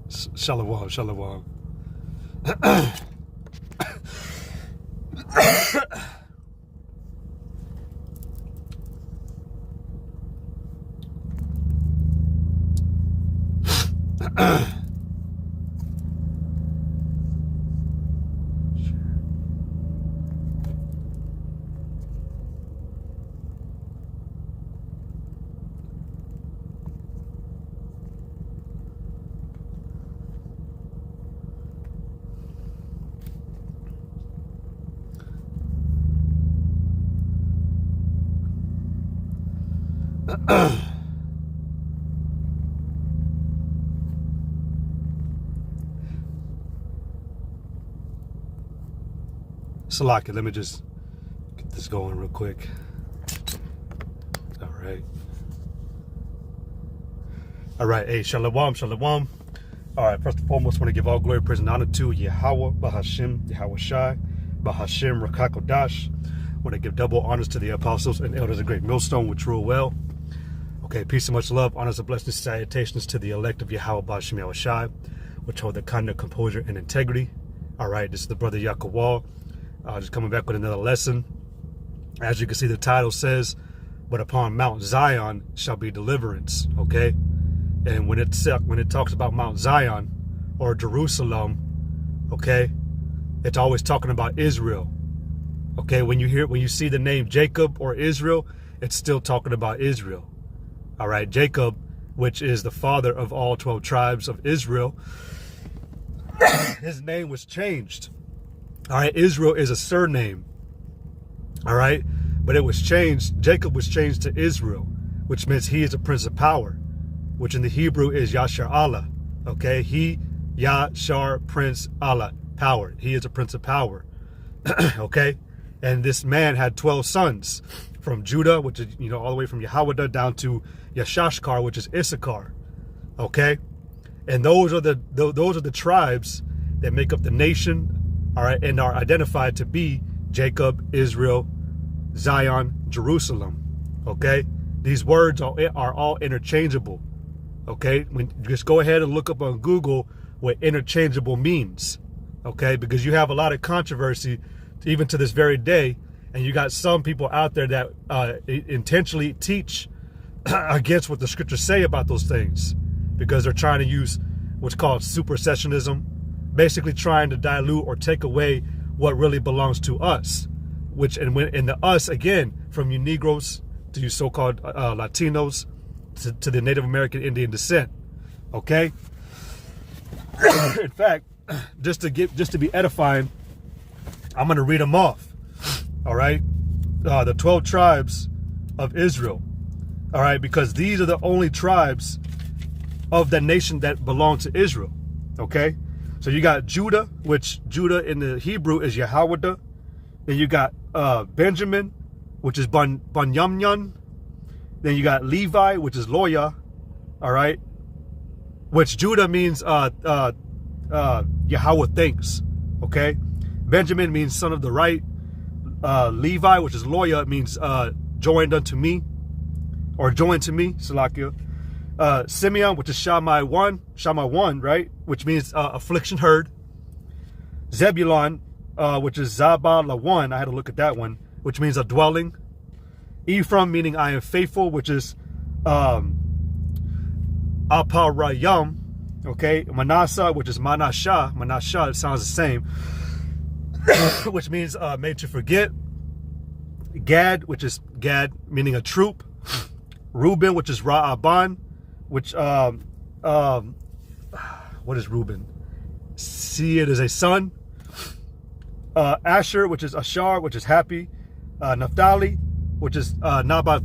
Shalom, shalom. Salaki, let me just get this going real quick. All right. Hey, shalom, shalom. All right, first and foremost, I want to give all glory, praise, and honor to Yahweh, Bahashim, Yahweh Shai, Bahashim, Rakakodash. I want to give double honors to the apostles and elders of Great Millstone, which rule well. Okay, peace and much love, honors and blessings, salutations to the elect of Yahweh, Bahashim, Yahweh Shai, which hold the conduct, composure, and integrity. All right, this is the brother Yakawal. Just coming back with another lesson. As you can see, the title says, but upon Mount Zion shall be deliverance. Okay, and when it talks about Mount Zion or Jerusalem, okay, it's always talking about Israel. Okay, when you see the name Jacob or Israel, it's still talking about Israel. All right, Jacob, which is the father of all 12 tribes of Israel, his name was changed. All right, Israel is a surname. All right, but it was changed. Jacob was changed to Israel, which means he is a prince of power, which in the Hebrew is Yashar Allah. Okay, he, Yashar, prince Allah, power. He is a prince of power. Okay, and this man had 12 sons from Judah, which is, all the way from Yehoiada down to Yashashkar, which is Issachar. Okay, and those are the tribes that make up the nation. All right, and are identified to be Jacob, Israel, Zion, Jerusalem. Okay, these words are all interchangeable. Okay, just go ahead and look up on Google what interchangeable means. Okay, because you have a lot of controversy even to this very day, and you got some people out there that intentionally teach against what the scriptures say about those things, because they're trying to use what's called supersessionism, basically trying to dilute or take away what really belongs to us, and the us, again, from you Negroes to you so-called Latinos to the Native American Indian descent. Okay. In fact, just to be edifying, I'm going to read them off. All right. The 12 tribes of Israel. All right. Because these are the only tribes of the nation that belong to Israel. Okay. So you got Judah, which Judah in the Hebrew is Yehoiada. Then you got Benjamin, which is Banyamyan. Then you got Levi, which is Loya. All right. Which Judah means Yahweh thinks. Okay. Benjamin means son of the right. Levi, which is Loya, means joined unto me, or joined to me, Salakia. Simeon, which is Shammai 1, right? Which means affliction heard. Zebulon, which is Zabala 1, I had to look at that one, which means a dwelling. Ephraim, meaning I am faithful, which is Aparayam, okay? Manasseh, which is Manasha, it sounds the same, which means made to forget. Gad, which is Gad, meaning a troop. Reuben, which is Ra'aban, which what is Reuben? See it as a son. Asher, which is Ashar, which is happy. Naphtali, which is Napathah,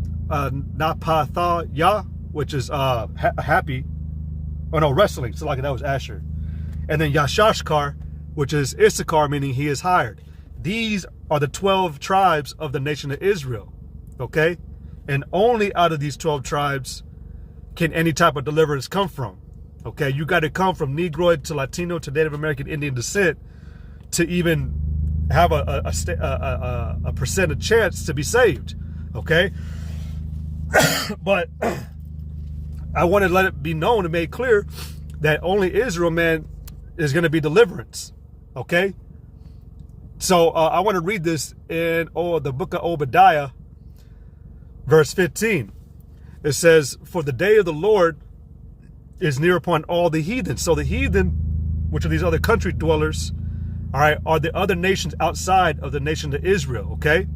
which is happy. Oh no, wrestling. So like that was Asher. And then Yashashkar, which is Issachar, meaning he is hired. These are the 12 tribes of the nation of Israel. Okay? And only out of these 12 tribes can any type of deliverance come from. Okay, you got to come from Negroid to Latino to Native American Indian descent to even have a percentage chance to be saved. Okay, but I want to let it be known and made clear that only Israel, man, is going to be deliverance. Okay? So I want to read this in the book of Obadiah, verse 15. It says, for the day of the Lord is near upon all the heathen. So the heathen, which are these other country dwellers, all right, are the other nations outside of the nation of Israel, okay?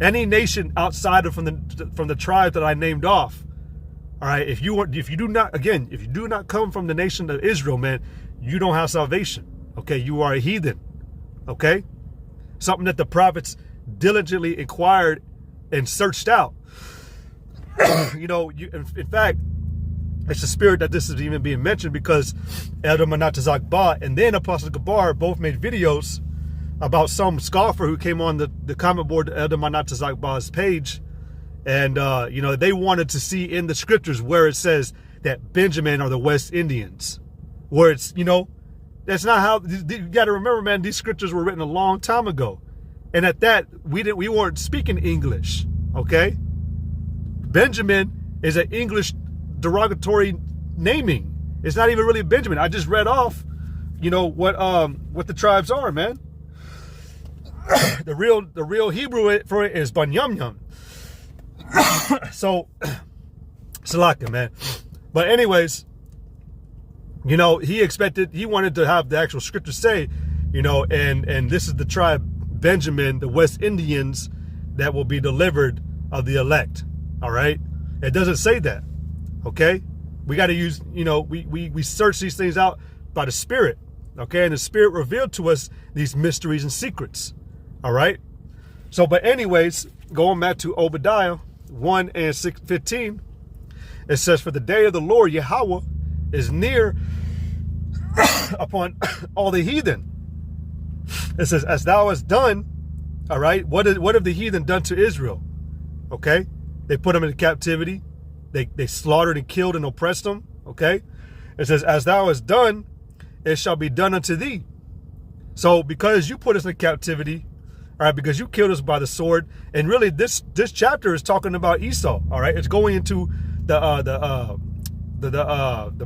Any nation outside of from the tribe that I named off, all right, if you do not come from the nation of Israel, man, you don't have salvation, okay? You are a heathen, okay? Something that the prophets diligently inquired and searched out. In fact, it's the spirit that this is even being mentioned, because Elder Manatazak Ba and then Apostle Gabar both made videos about some scoffer who came on the comment board to Elder Manatazak Ba's page. And, they wanted to see in the scriptures where it says that Benjamin are the West Indians. Where it's, that's not how, you got to remember, man, these scriptures were written a long time ago. And at that, we weren't speaking English, okay? Benjamin is an English derogatory naming. It's not even really Benjamin. I just read off, what the tribes are, man. The real Hebrew for it is Banyamyam. So, Salaka, man. But anyways, he wanted to have the actual scripture say, and this is the tribe Benjamin, the West Indians, that will be delivered of the elect. All right. It doesn't say that. Okay. We got to use, we search these things out by the Spirit. Okay. And the Spirit revealed to us these mysteries and secrets. All right. So, but anyways, going back to Obadiah 1 and 15, it says, for the day of the Lord Yahweh is near upon all the heathen. It says, as thou hast done. All right. What have the heathen done to Israel? Okay. They put them into captivity. They slaughtered and killed and oppressed them. Okay. It says, as thou hast done, it shall be done unto thee. So because you put us in captivity, all right, because you killed us by the sword, and really this chapter is talking about Esau. All right. It's going into the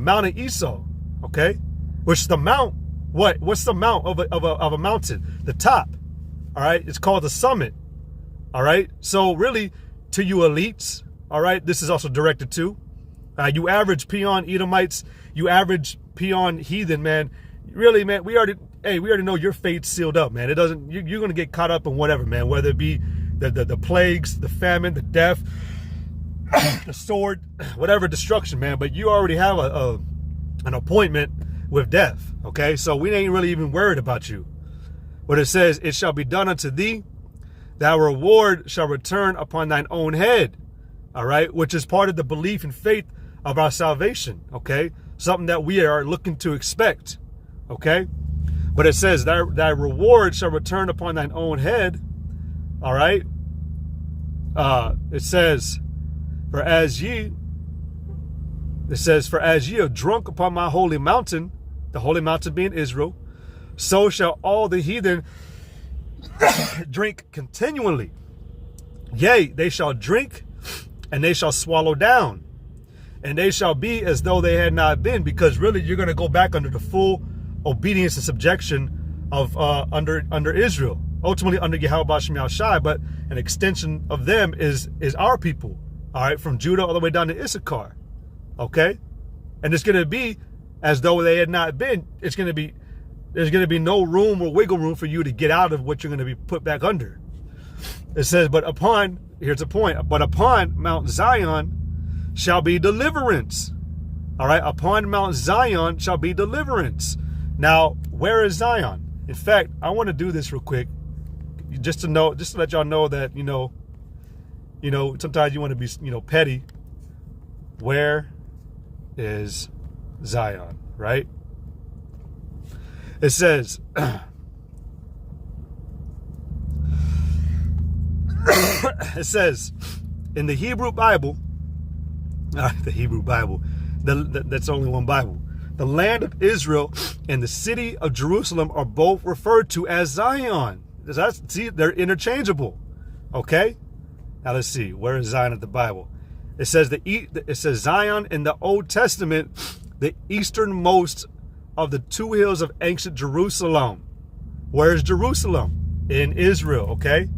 mount of Esau. Okay. Which the mount, what's the mount of a mountain? The top. All right. It's called the summit. All right. So really, to you elites, all right, this is also directed to you average peon Edomites, you average peon heathen, man. Really, man, we already know your fate's sealed up, man. It doesn't, you're going to get caught up in whatever, man, whether it be the plagues, the famine, the death, the sword, whatever destruction, man. But you already have an appointment with death, okay? So we ain't really even worried about you. But it says, it shall be done unto thee, thy reward shall return upon thine own head, all right? Which is part of the belief and faith of our salvation, okay? Something that we are looking to expect, okay? But it says, thy reward shall return upon thine own head, all right? It says, for as ye have drunk upon my holy mountain, the holy mountain being Israel, so shall all the heathen drink continually. Yea, they shall drink, and they shall swallow down, and they shall be as though they had not been, because really you're going to go back under the full obedience and subjection of under Israel, ultimately under Yahweh Shem Yahushai, but an extension of them is our people, all right, from Judah all the way down to Issachar, okay? And it's going to be as though they had not been. There's going to be no room or wiggle room for you to get out of what you're going to be put back under. It says, here's the point, but upon Mount Zion shall be deliverance. All right, upon Mount Zion shall be deliverance. Now, where is Zion? In fact, I want to do this real quick, just to let y'all know that, sometimes you want to be, petty. Where is Zion, right? It says, in the Hebrew Bible, that's only one Bible. The land of Israel and the city of Jerusalem are both referred to as Zion. See, they're interchangeable. Okay? Now let's see. Where is Zion in the Bible? It says Zion in the Old Testament. the easternmost of the two hills of ancient Jerusalem. Where is Jerusalem? In Israel, okay?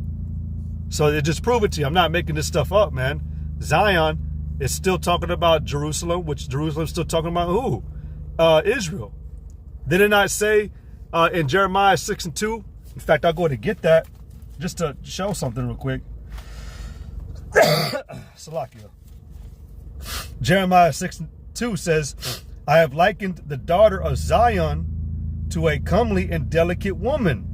So it just prove it to you. I'm not making this stuff up, man. Zion is still talking about Jerusalem, which Jerusalem's still talking about who? Israel. Did it not say in Jeremiah 6:2? In fact, I'll go ahead and get that just to show something real quick. Salakia. Jeremiah 6:2 says, I have likened the daughter of Zion to a comely and delicate woman.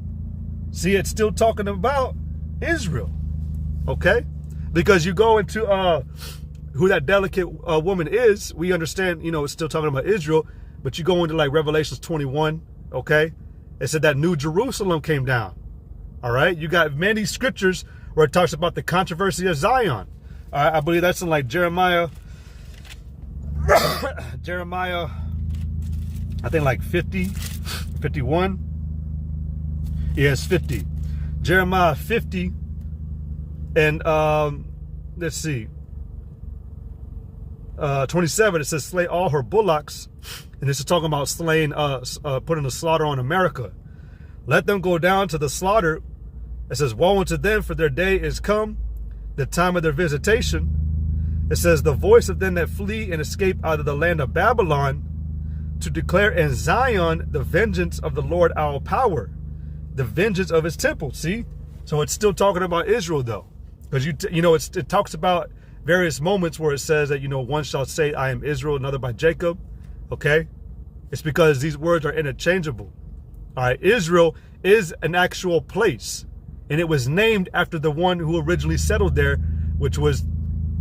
See, it's still talking about Israel. Okay? Because you go into who that delicate woman is, we understand, it's still talking about Israel, but you go into like Revelations 21, okay? It said that New Jerusalem came down. All right? You got many scriptures where it talks about the controversy of Zion. All right? I believe that's in like Jeremiah, I think like 50, 51. Yes, 50. Jeremiah 50 and let's see. 27, it says, slay all her bullocks. And this is talking about slaying, putting a slaughter on America. Let them go down to the slaughter. It says, woe unto them, for their day is come, the time of their visitation. It says, the voice of them that flee and escape out of the land of Babylon, to declare in Zion the vengeance of the Lord our power, the vengeance of his temple. See? So it's still talking about Israel, though. Because, it talks about various moments where it says that, one shall say, I am Israel, another by Jacob. Okay? It's because these words are interchangeable. All right? Israel is an actual place. And it was named after the one who originally settled there, which was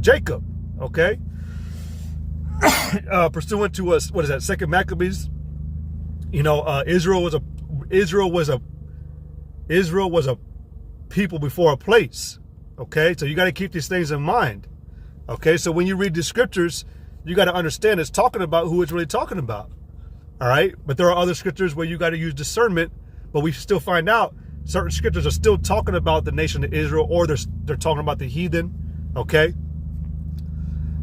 Jacob. Okay? Pursuant to us, what is that? 2 Maccabees. Israel was a people before a place. Okay? So you got to keep these things in mind. Okay? So when you read the scriptures, you got to understand it's talking about who it's really talking about. All right? But there are other scriptures where you got to use discernment, but we still find out certain scriptures are still talking about the nation of Israel, or they're talking about the heathen. Okay?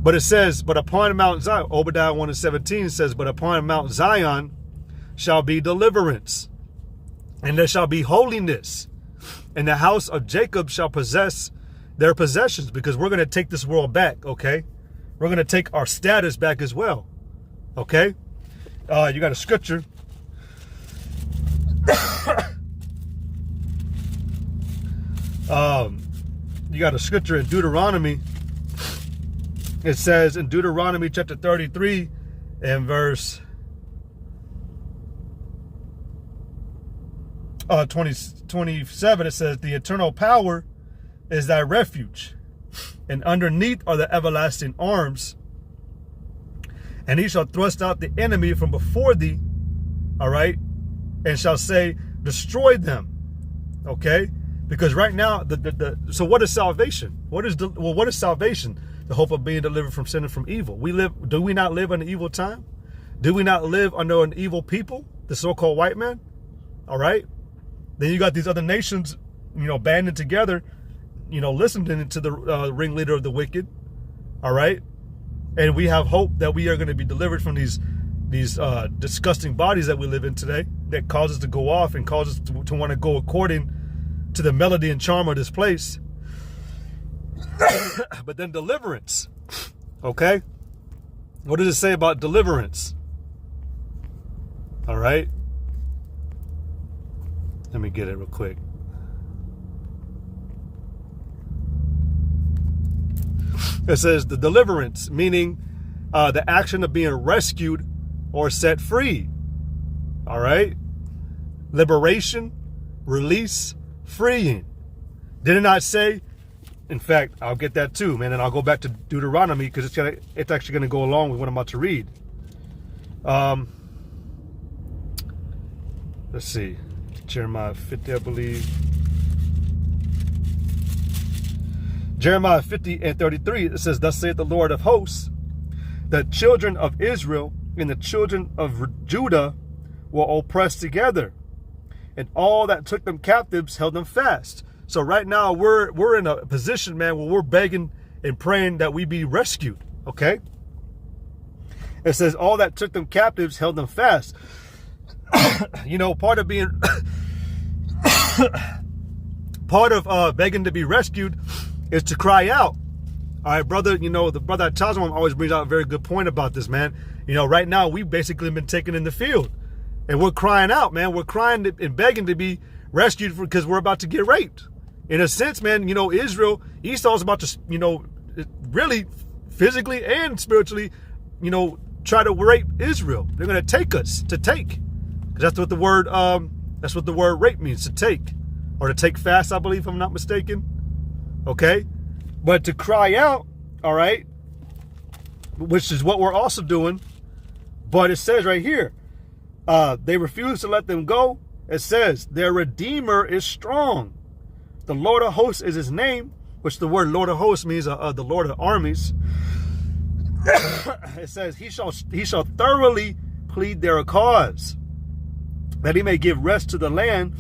But it says, but upon Mount Zion, Obadiah 1:17 says, but upon Mount Zion shall be deliverance, and there shall be holiness, and the house of Jacob shall possess their possessions, because we're going to take this world back, okay? We're going to take our status back as well, okay? You got a scripture. You got a scripture in Deuteronomy. It says in Deuteronomy chapter 33 and verse 27, it says, the eternal power is thy refuge, and underneath are the everlasting arms, and he shall thrust out the enemy from before thee, all right, and shall say, destroy them. Okay? Because right now, so what is salvation? What is salvation? The hope of being delivered from sin and from evil. Do we not live in an evil time? Do we not live under an evil people, the so-called white man? All right. Then you got these other nations, banding together, listening to the ringleader of the wicked. All right. And we have hope that we are going to be delivered from these disgusting bodies that we live in today, that cause us to go off and cause us to want to go according to the melody and charm of this place. But then deliverance. Okay. What does it say about deliverance? All right. Let me get it real quick. It says the deliverance, meaning the action of being rescued or set free. All right. Liberation, release, freeing. Did it not say? In fact, I'll get that too, man, and I'll go back to Deuteronomy because it's actually going to go along with what I'm about to read. Let's see. Jeremiah 50, I believe. Jeremiah 50 and 33, it says, thus saith the Lord of hosts, the children of Israel and the children of Judah were oppressed together, and all that took them captives held them fast. So right now we're in a position, man, where we're begging and praying that we be rescued, okay? It says, all that took them captives held them fast. Part of being, part of begging to be rescued is to cry out. All right, brother, the brother at Tazwan always brings out a very good point about this, man. Right now, we've basically been taken in the field. And we're crying out, man. We're crying and begging to be rescued because we're about to get raped. In a sense, man, Israel, Esau's about to, really physically and spiritually, try to rape Israel. They're going to take us, to take. Because that's what the word rape means, to take. Or to take fast, I believe, if I'm not mistaken. Okay? But to cry out, all right, which is what we're also doing. But it says right here, they refuse to let them go. It says, their Redeemer is strong. The Lord of hosts is his name, which the word Lord of hosts means the Lord of armies. It says, he shall thoroughly plead their cause, that he may give rest to the land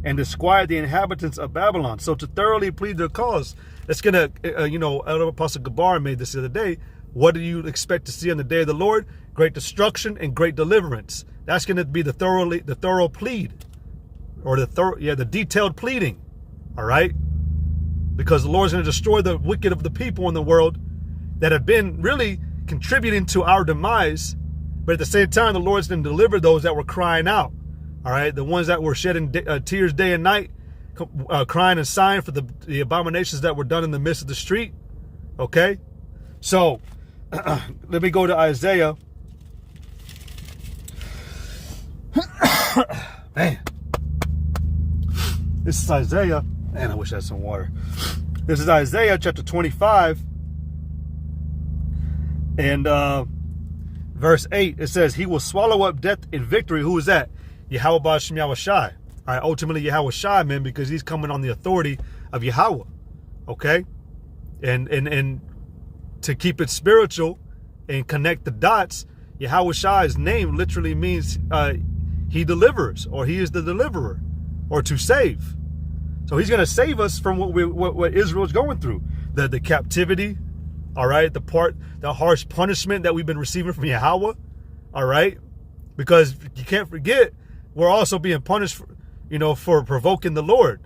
and disquiet the inhabitants of Babylon. So to thoroughly plead their cause, it's going to, Apostle Gabar made this the other day. What do you expect to see on the day of the Lord? Great destruction and great deliverance. That's going to be the thorough plead, or the detailed pleading. All right, because the Lord's going to destroy the wicked of the people in the world that have been really contributing to our demise. But at the same time, the Lord's going to deliver those that were crying out. All right, the ones that were shedding tears day and night, crying and sighing for the abominations that were done in the midst of the street. Okay, so let me go to Isaiah. Man, this is Isaiah. Man, I wish I had some water. This is Isaiah chapter 25 and verse 8. It says, he will swallow up death in victory. Who is that? Yahweh Ba'ashem Yahushai. All right, ultimately Yahushai, man, because he's coming on the authority of Yahweh. Okay? And to keep it spiritual and connect the dots, Yahushai's name literally means he delivers, or he is the deliverer, or to save. So he's going to save us from what Israel's going through. The captivity, all right? The harsh punishment that we've been receiving from Yahweh, all right? Because you can't forget, we're also being punished, for provoking the Lord.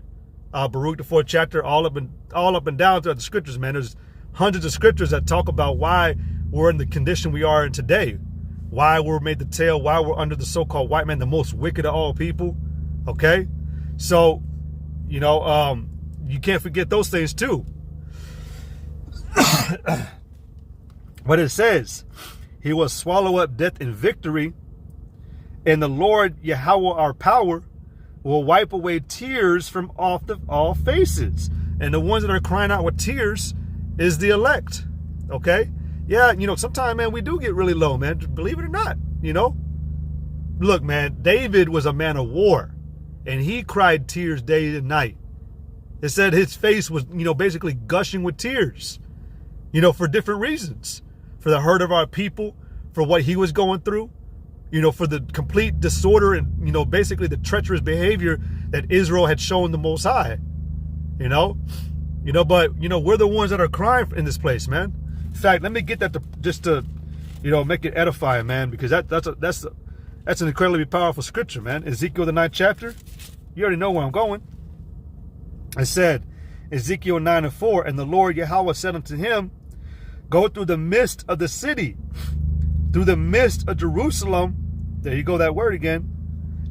Baruch, the 4th chapter, all up and down throughout the scriptures, man. There's hundreds of scriptures that talk about why we're in the condition we are in today. Why we're made the tail, why we're under the so-called white man, the most wicked of all people, okay? So, you can't forget those things too. But it says, he will swallow up death in victory, and the Lord Yahweh our power will wipe away tears from off all faces. And the ones that are crying out with tears is the elect. Okay? Yeah, sometimes, man, we do get really low, man. Believe it or not, Look, man, David was a man of war, and he cried tears day and night. It said his face was, basically gushing with tears, for different reasons. For the hurt of our people, for what he was going through, for the complete disorder and, basically the treacherous behavior that Israel had shown the Most High, but, we're the ones that are crying in this place, man. In fact, let me get that to make it edifying, man, because that's an incredibly powerful scripture, man. Ezekiel, the 9th chapter. You already know where I'm going. I said, Ezekiel 9:4, and the Lord Yahweh said unto him, go through the midst of the city, through the midst of Jerusalem, there you go, that word again,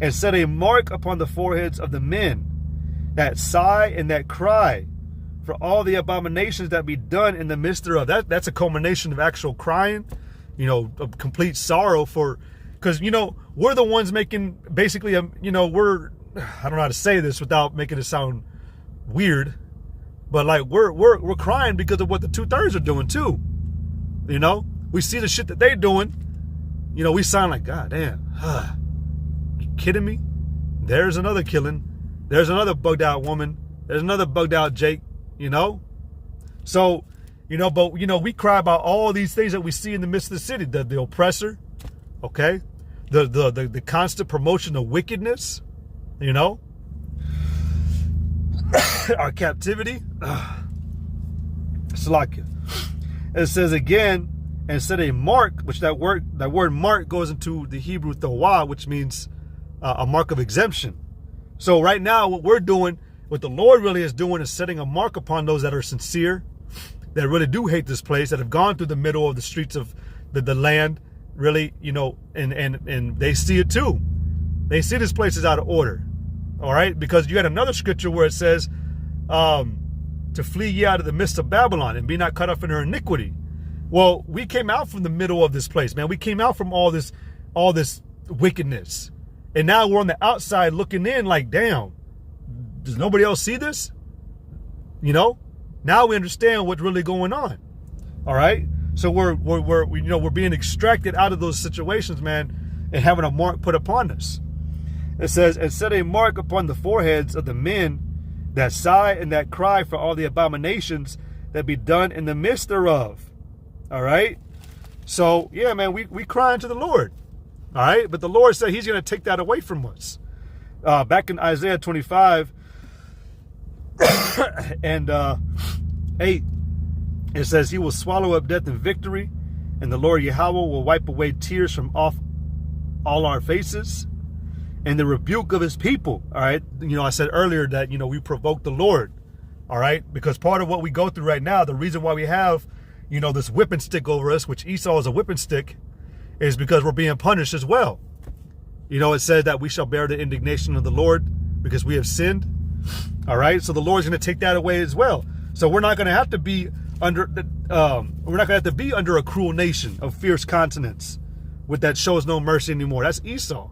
and set a mark upon the foreheads of the men that sigh and that cry for all the abominations that be done in the midst thereof. That's a culmination of actual crying, of complete sorrow because, we're the ones making basically, I don't know how to say this without making it sound weird, but like we're crying because of what the 2/3 are doing too. We see the shit that they're doing. We sound like, God damn, you kidding me? There's another killing. There's another bugged out woman. There's another bugged out Jake, So, but, we cry about all these things that we see in the midst of the city. The oppressor, okay? The constant promotion of wickedness, our captivity. Salakia. It says again and set a mark, which that word mark goes into the Hebrew thawah, which means a mark of exemption. So right now, what we're doing, what the Lord really is doing, is setting a mark upon those that are sincere, that really do hate this place, that have gone through the middle of the streets of the land, really, you know, and they see it too. They see this place is out of order. All right, because you had another scripture where it says to flee ye out of the midst of Babylon and be not cut off in her iniquity. Well, we came out from the middle of this place, man. We came out from all this wickedness. And now we're on the outside looking in like, damn, does nobody else see this? You know, now we understand what's really going on. All right. So we're being extracted out of those situations, man, and having a mark put upon us. It says, and set a mark upon the foreheads of the men that sigh and that cry for all the abominations that be done in the midst thereof. All right. So, yeah, man, we crying to the Lord. All right. But the Lord said he's going to take that away from us. Back in Isaiah 25 and 8, it says, he will swallow up death in victory, and the Lord Yahweh will wipe away tears from off all our faces, and the rebuke of his people. All right. You know, I said earlier that, you know, we provoke the Lord. All right. Because part of what we go through right now, the reason why we have, you know, this whipping stick over us, which Esau is a whipping stick, is because we're being punished as well. You know, it says that we shall bear the indignation of the Lord because we have sinned. All right. So the Lord's going to take that away as well. So we're not going to have to be under a cruel nation of fierce continents with that shows no mercy anymore. That's Esau.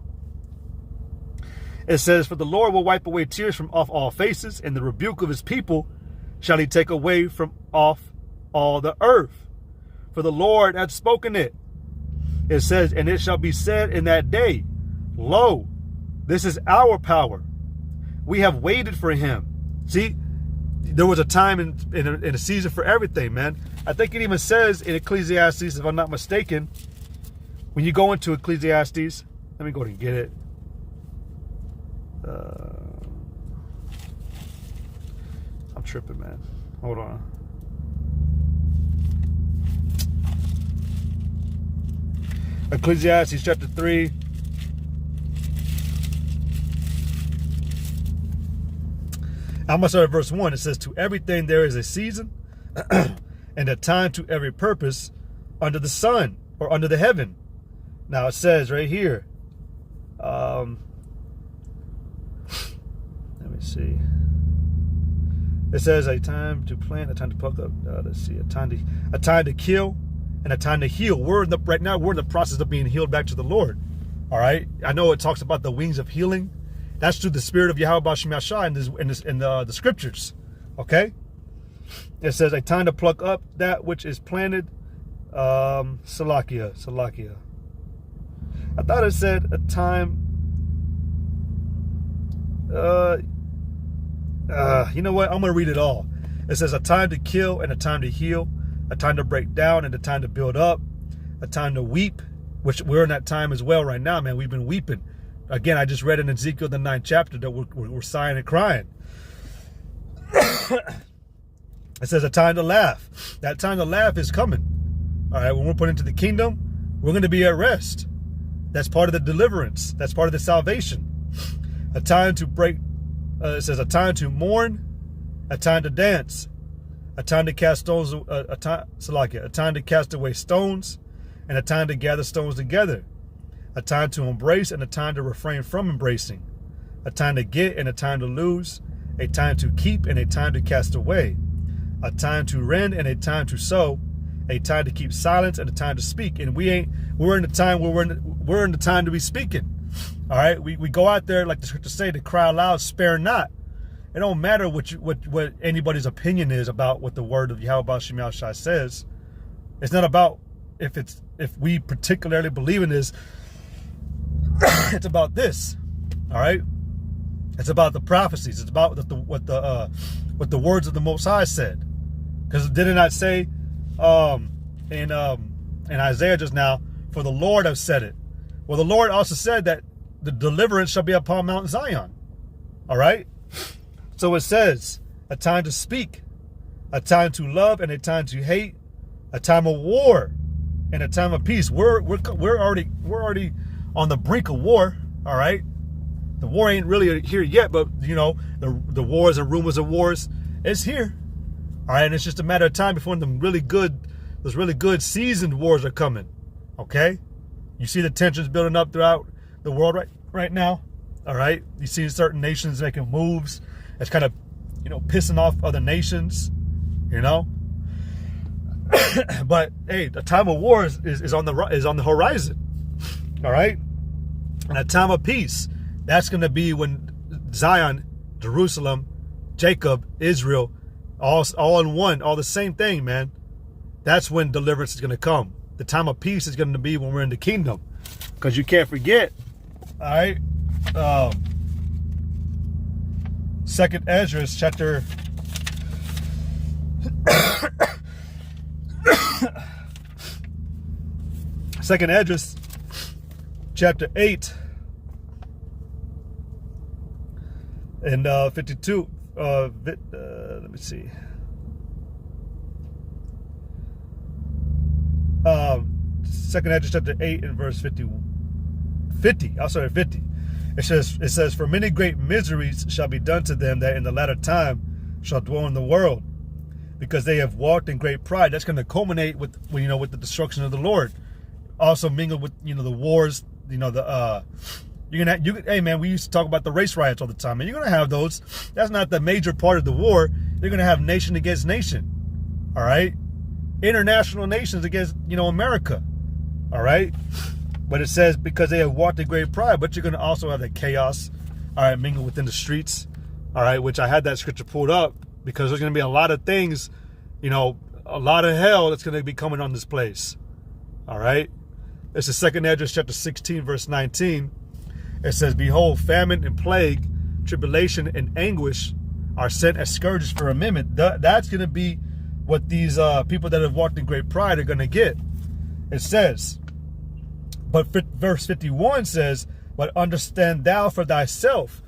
It says, for the Lord will wipe away tears from off all faces, and the rebuke of his people shall he take away from off all the earth. For the Lord hath spoken it. It says, and it shall be said in that day, lo, this is our power. We have waited for him. See, there was a time in a season for everything, man. I think it even says in Ecclesiastes, if I'm not mistaken, when you go into Ecclesiastes, let me go ahead and get it. I'm tripping, man. Hold on. Ecclesiastes chapter 3. I'm going to start at verse 1. It says, to everything there is a season and a time to every purpose under the sun or under the heaven. Now it says right here, let me see. It says a time to plant, a time to pluck up. Let's see, a time to kill, and a time to heal. Right now we're in the process of being healed back to the Lord. All right. I know it talks about the wings of healing. That's through the spirit of Yahweh B'Shem Yashai in the scriptures. Okay. It says a time to pluck up that which is planted. Salakia. I thought it said a time. You know what? I'm going to read it all. It says a time to kill and a time to heal, a time to break down and a time to build up, a time to weep, which we're in that time as well right now, man. We've been weeping. Again, I just read in Ezekiel, the 9th chapter, that we're sighing and crying. It says a time to laugh. That time to laugh is coming. All right, when we're put into the kingdom, we're going to be at rest. That's part of the deliverance. That's part of the salvation. A time to break. It says a time to mourn, a time to dance, a time to cast stones. A time to cast away stones, and a time to gather stones together. A time to embrace and a time to refrain from embracing. A time to get and a time to lose. A time to keep and a time to cast away. A time to rend and a time to sow. A time to keep silence and a time to speak. And we're in the time where we're in the time to be speaking. All right, we go out there, like the scripture say, to cry aloud, spare not. It don't matter what anybody's opinion is about what the word of Yahweh B'Shem Yahshai says. It's not about if we particularly believe in this. It's about this. All right, it's about the prophecies. It's about what the words of the Most High said. Because did it not say in Isaiah just now, for the Lord have said it. Well, the Lord also said that the deliverance shall be upon Mount Zion. All right. So it says a time to speak, a time to love and a time to hate, a time of war in a time of peace. We're already on the brink of war. All right, the war ain't really here yet, but you know, the wars and rumors of wars is here. All right, and it's just a matter of time before those really good seasoned wars are coming. Okay, you see the tensions building up throughout the world right now. All right, you see certain nations making moves that's kind of, you know, pissing off other nations. You know, but hey, the time of war is on the horizon. All right, and a time of peace, that's going to be when Zion, Jerusalem, Jacob, Israel, all in one, all the same thing, man. That's when deliverance is going to come. The time of peace is going to be when we're in the kingdom, because you can't forget. All right, 2nd Ezra chapter 2nd Ezra chapter 8 and 52. Let me see. 2nd Ezra chapter 8 and verse 50. It says, for many great miseries shall be done to them that in the latter time shall dwell in the world, because they have walked in great pride. That's going to culminate with, you know, with the destruction of the Lord. Also mingled with, you know, the wars, you know, hey man, we used to talk about the race riots all the time, and you're going to have those. That's not the major part of the war. You're going to have nation against nation. All right, international nations against, you know, America. All right, but it says because they have walked in great pride. But you're going to also have the chaos, all right, mingled within the streets. All right, which I had that scripture pulled up, because there's going to be a lot of things, you know, a lot of hell that's going to be coming on this place. All right. It's the 2nd Ezra chapter 16, verse 19. It says, behold, famine and plague, tribulation and anguish are sent as scourges for a minute. That's going to be what these people that have walked in great pride are going to get. It says, but verse 51 says, but understand thou for thyself.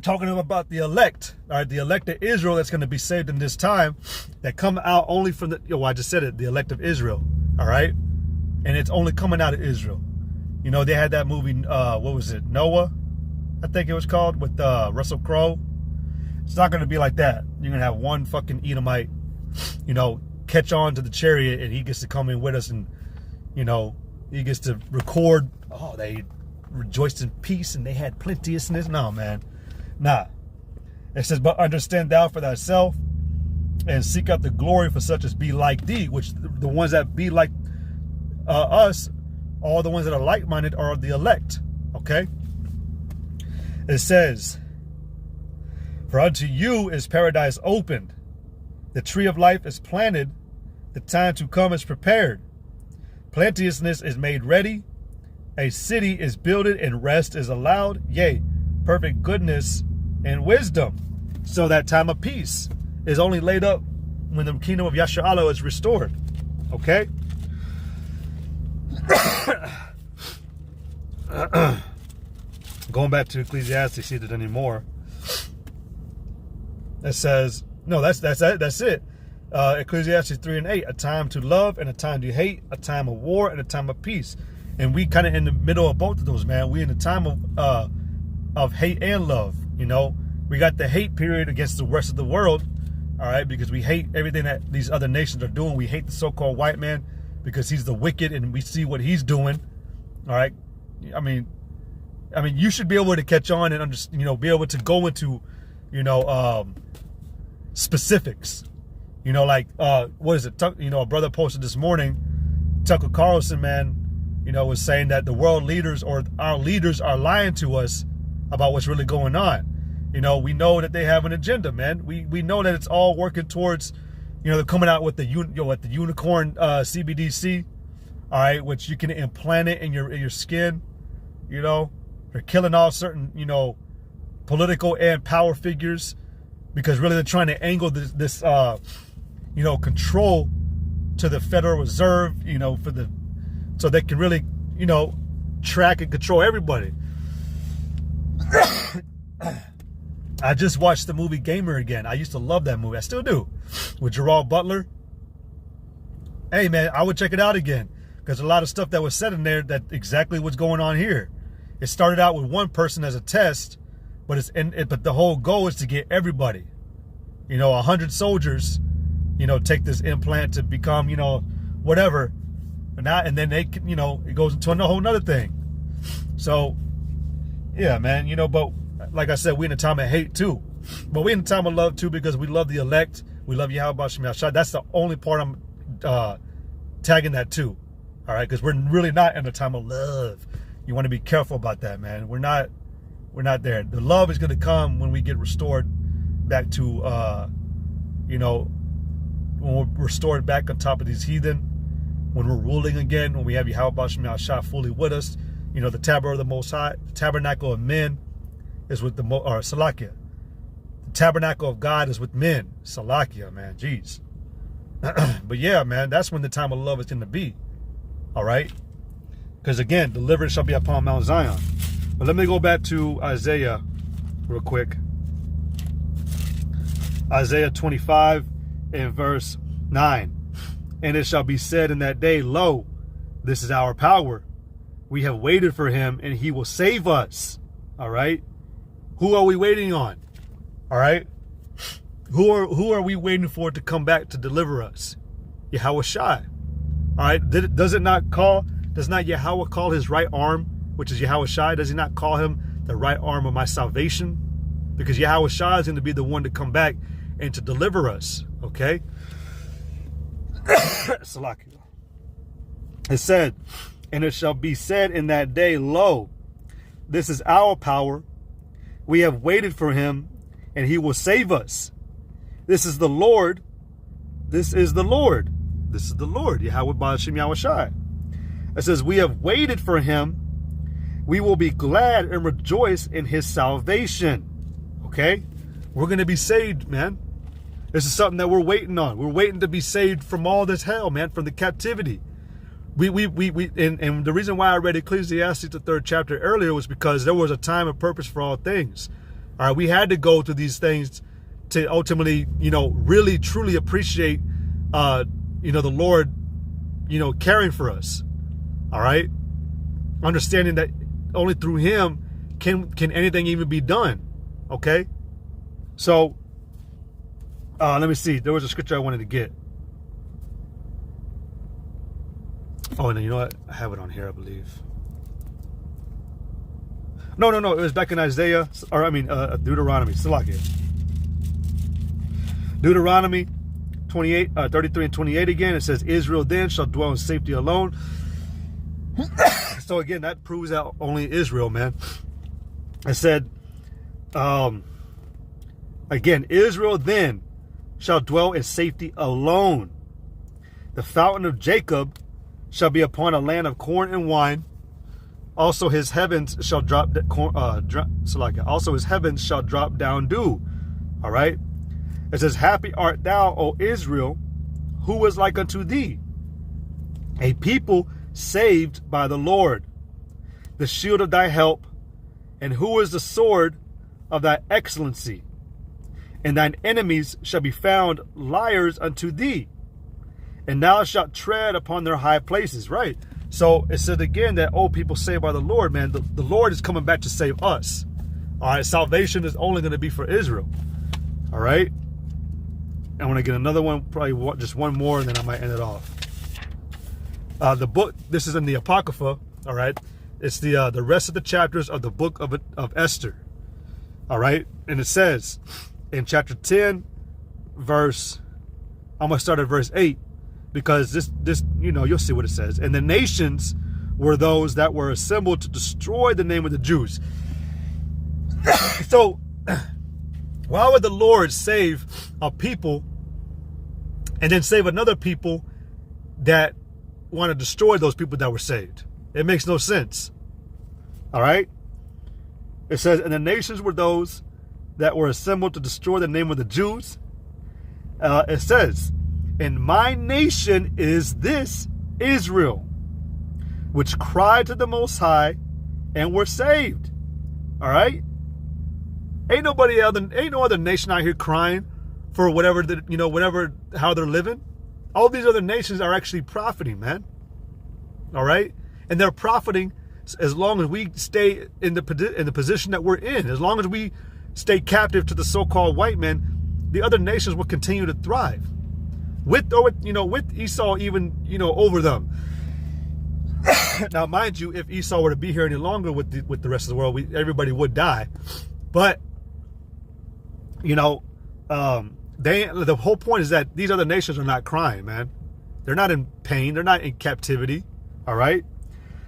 Talking about the elect, all right, the elect of Israel that's going to be saved in this time, that come out only from I just said it, the elect of Israel, all right, and it's only coming out of Israel. You know, they had that movie, what was it, Noah, I think it was called, with Russell Crowe. It's not going to be like that. You're going to have one fucking Edomite, you know, catch on to the chariot, and he gets to come in with us, and, you know, he gets to record, oh, they rejoiced in peace and they had plenteousness. No, man. Nah. It says, but understand thou for thyself and seek out the glory for such as be like thee, which the ones that be like us, all the ones that are like-minded are the elect. Okay? It says, for unto you is paradise opened. The tree of life is planted. The time to come is prepared. Plenteousness is made ready. A city is builded and rest is allowed. Yea, perfect goodness and wisdom. So that time of peace is only laid up when the kingdom of Yasharallah is restored. Okay? Going back to Ecclesiastes, see if there's any more. It says, no, that's it. Ecclesiastes 3 and 8, a time to love and a time to hate, a time of war and a time of peace. And we kind of in the middle of both of those, man. We in the time of hate and love. You know, we got the hate period against the rest of the world, all right, because we hate everything that these other nations are doing. We hate the so-called white man because he's the wicked, and we see what he's doing. All right, I mean, you should be able to catch on and be able to go into, specifics. Like what is it? A brother posted this morning, Tucker Carlson, man, was saying that the world leaders or our leaders are lying to us about what's really going on. We know that they have an agenda, man. We know that it's all working towards, they're coming out with the unicorn CBDC, all right, which you can implant it in your skin. They're killing all certain, political and power figures, because really they're trying to angle this control to the Federal Reserve, so they can really, track and control everybody. I just watched the movie Gamer again. I used to love that movie. I still do. With Gerard Butler. hey man, I would check it out again, because a lot of stuff that was said in there, that exactly what's going on here. It started out with one person as a test, but but the whole goal is to get everybody. 100 soldiers, take this implant to become, whatever, and then they can, it goes into a whole nother thing. So, yeah, man, but like I said, we in a time of hate too, but we in a time of love too, because we love the elect. We love Yahweh Shem Yahshua. That's the only part I'm tagging that too. All right, because we're really not in a time of love. You want to be careful about that, man. We're not there. The love is going to come when we get restored back to, when we're restored back on top of these heathen, when we're ruling again, when we have Yahweh Shem Yahshua fully with us. The tabernacle of the Most High, the tabernacle of men is with Salakia. The tabernacle of God is with men. Salakia, man. Jeez. But yeah, man, that's when the time of love is going to be. All right? Because again, deliverance shall be upon Mount Zion. But let me go back to Isaiah real quick. Isaiah 25 and verse 9. And it shall be said in that day, lo, this is our power. We have waited for him, and he will save us. All right? Who are we waiting on? All right? Who are we waiting for to come back to deliver us? Yahweh Shai. All right? Does not Yahweh call his right arm, which is Yahweh Shai, does he not call him the right arm of my salvation? Because Yahweh Shai is going to be the one to come back and to deliver us. Okay? Salakia. It said, and it shall be said in that day, lo, this is our power. We have waited for him, and he will save us. This is the Lord. This is the Lord. This is the Lord. Yahweh Ba'ashem Yahweh Shai. It says, we have waited for him. We will be glad and rejoice in his salvation. Okay? We're going to be saved, man. This is something that we're waiting on. We're waiting to be saved from all this hell, man, from the captivity. And the reason why I read Ecclesiastes, the 3rd chapter earlier, was because there was a time and purpose for all things. All right, we had to go through these things to ultimately, really truly appreciate, the Lord, caring for us. All right, understanding that only through him can anything even be done. Okay, so let me see. There was a scripture I wanted to get. Oh, and you know what? I have it on here, I believe. No. It was back in Isaiah, Deuteronomy. Salakia. Deuteronomy 28, 33 and 28 again. It says, Israel then shall dwell in safety alone. So again, that proves out only Israel, man. I said, again, Israel then shall dwell in safety alone. The fountain of Jacob shall be upon a land of corn and wine. Also his heavens shall drop also his heavens shall drop down dew. All right. It says, happy art thou, O Israel, who is like unto thee, a people saved by the Lord, the shield of thy help, and who is the sword of thy excellency. And thine enemies shall be found liars unto thee, and thou shalt tread upon their high places. Right. So it said again that, oh, people saved by the Lord, man. The Lord is coming back to save us. All right. Salvation is only going to be for Israel. All right. I want to get another one, probably just one more, and then I might end it off. The book, this is in the Apocrypha. All right. It's the rest of the chapters of the book of Esther. All right. And it says in chapter 10, I'm going to start at verse 8. Because this, you'll see what it says. And the nations were those that were assembled to destroy the name of the Jews. So, why would the Lord save a people and then save another people that want to destroy those people that were saved? It makes no sense. All right? It says, and the nations were those that were assembled to destroy the name of the Jews. It says, and my nation is this Israel, which cried to the Most High and were saved. All right? Ain't no other nation out here crying for whatever how they're living. All these other nations are actually profiting, man. All right? And they're profiting as long as we stay in the position that we're in. As long as we stay captive to the so-called white man, the other nations will continue to thrive. With Esau even, over them. Now, mind you, if Esau were to be here any longer with the rest of the world, everybody would die. But, the whole point is that these other nations are not crying, man. They're not in pain. They're not in captivity. All right?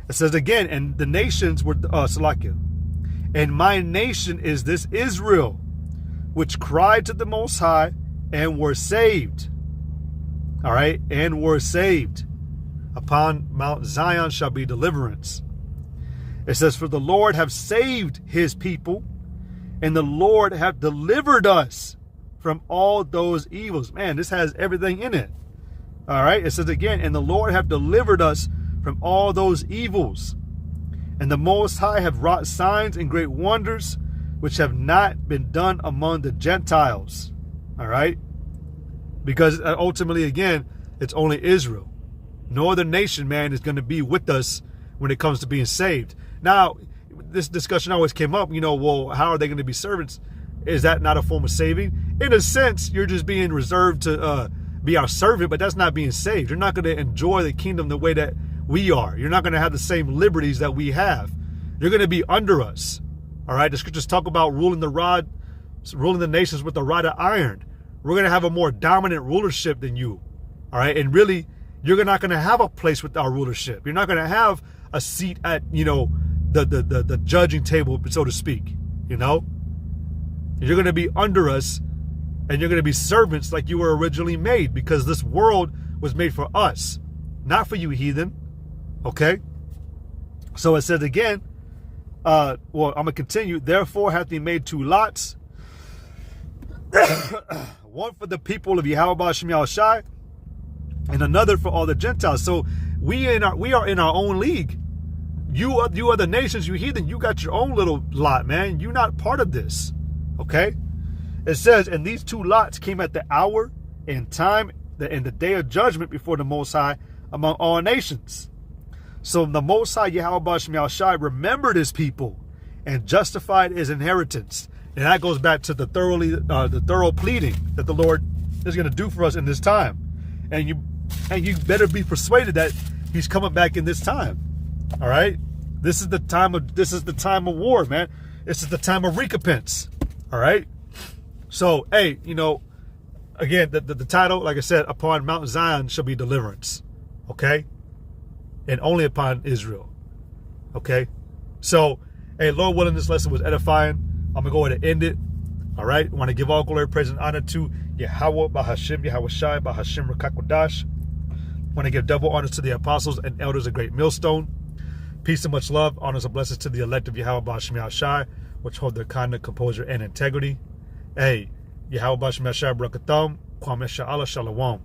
It says again, and the nations were, Salakia, and my nation is this Israel, which cried to the Most High and were saved. All right? And were saved. Upon Mount Zion shall be deliverance. It says, for the Lord have saved his people, and the Lord have delivered us from all those evils. Man, this has everything in it. All right. It says again, and the Lord have delivered us from all those evils. And the Most High have wrought signs and great wonders, which have not been done among the Gentiles. All right. Because ultimately, again, it's only Israel. No other nation, man, is going to be with us when it comes to being saved. Now, this discussion always came up, well, how are they going to be servants? Is that not a form of saving? In a sense, you're just being reserved to be our servant, but that's not being saved. You're not going to enjoy the kingdom the way that we are. You're not going to have the same liberties that we have. You're going to be under us. All right? The scriptures talk about ruling the nations with a rod of iron. We're going to have a more dominant rulership than you. All right? And really, you're not going to have a place with our rulership. You're not going to have a seat at, the judging table, so to speak. You're going to be under us, and you're going to be servants like you were originally made, because this world was made for us, not for you heathen. Okay? So it says again, I'm going to continue. Therefore hath he made two lots, one for the people of Yahweh Ba'ashem Yahushai, and another for all the Gentiles. So we are in our own league. You other nations, you heathen, you got your own little lot, man. You're not part of this. Okay? It says, and these two lots came at the hour and time in the day of judgment before the Most High among all nations. So the Most High Yahweh Ba'ashem Yahushai remembered his people and justified his inheritance. And that goes back to the thorough pleading that the Lord is going to do for us in this time. And you better be persuaded that he's coming back in this time. All right? This is the time of war, man. This is the time of recompense. All right? So, hey, again, the title, like I said, upon Mount Zion shall be deliverance. Okay? And only upon Israel. Okay? So, hey, Lord willing, this lesson was edifying. I'm going to go ahead and end it. All right? I want to give all glory, praise, and honor to Yahweh, Bahashim, Yahweh Shai, Bahashim, Rakakwadash. I want to give double honors to the apostles and elders of Great Millstone. Peace and much love, honors and blessings to the elect of Yahweh Ba'ashem Yahushai, which hold their conduct, composure, and integrity. Hey, Yahweh Ba'ashem Yahushai, Barakatam, Kwam Yasha'Allah, Shalom.